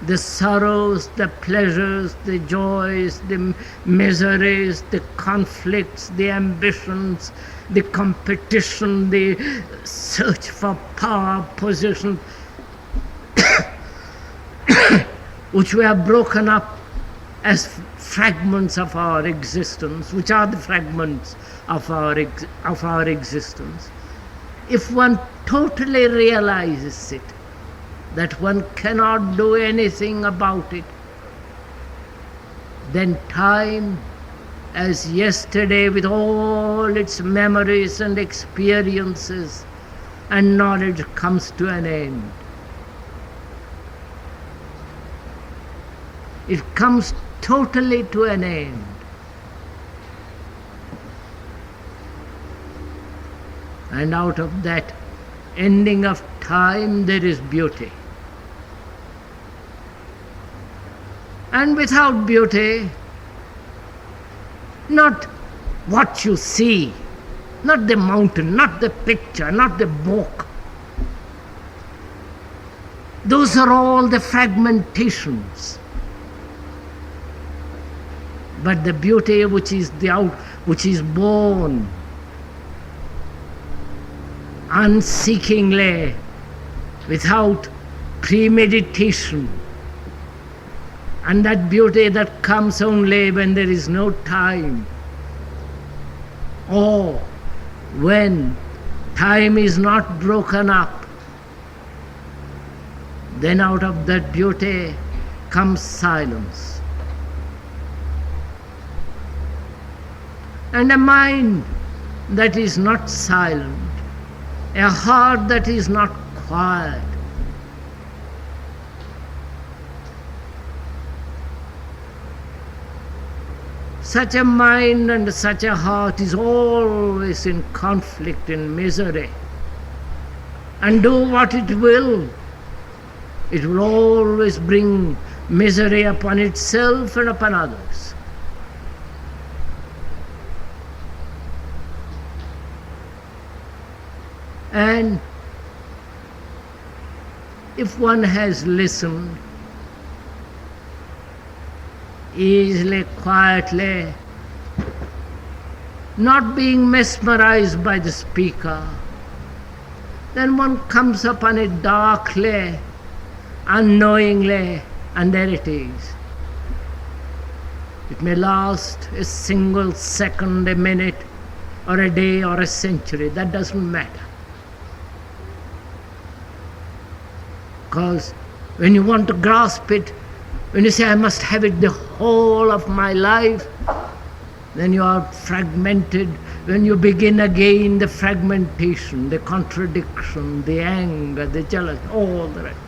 the sorrows, the pleasures, the joys, the miseries, the conflicts, the ambitions, the competition, the search for power, position, which were broken up as fragments of our existence, which are the fragments of our existence. If one totally realizes it, that one cannot do anything about it, then time, as yesterday with all its memories and experiences and knowledge, comes to an end. It comes totally to an end. And out of that ending of time, there is beauty. And without beauty, not what you see, not the mountain, not the picture, not the book. Those are all the fragmentations. But the beauty which is born unseekingly, without premeditation, and that beauty that comes only when there is no time, or when time is not broken up, then out of that beauty comes silence. And a mind that is not silent, a heart that is not quiet. Such a mind and such a heart is always in conflict, in misery. And do what it will always bring misery upon itself and upon others. And if one has listened easily, quietly, not being mesmerized by the speaker, then one comes upon it darkly, unknowingly, and there it is. It may last a single second, a minute, or a day, or a century. That doesn't matter. Because when you want to grasp it, when you say, I must have it the whole of my life, then you are fragmented. When you begin again the fragmentation, the contradiction, the anger, the jealousy, all the rest.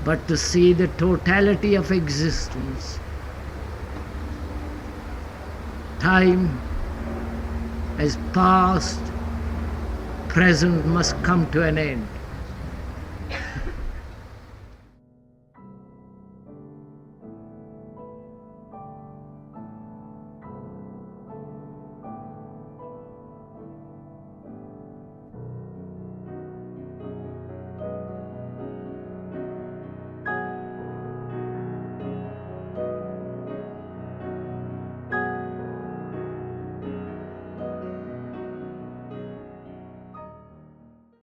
But to see the totality of existence, time has passed, present must come to an end.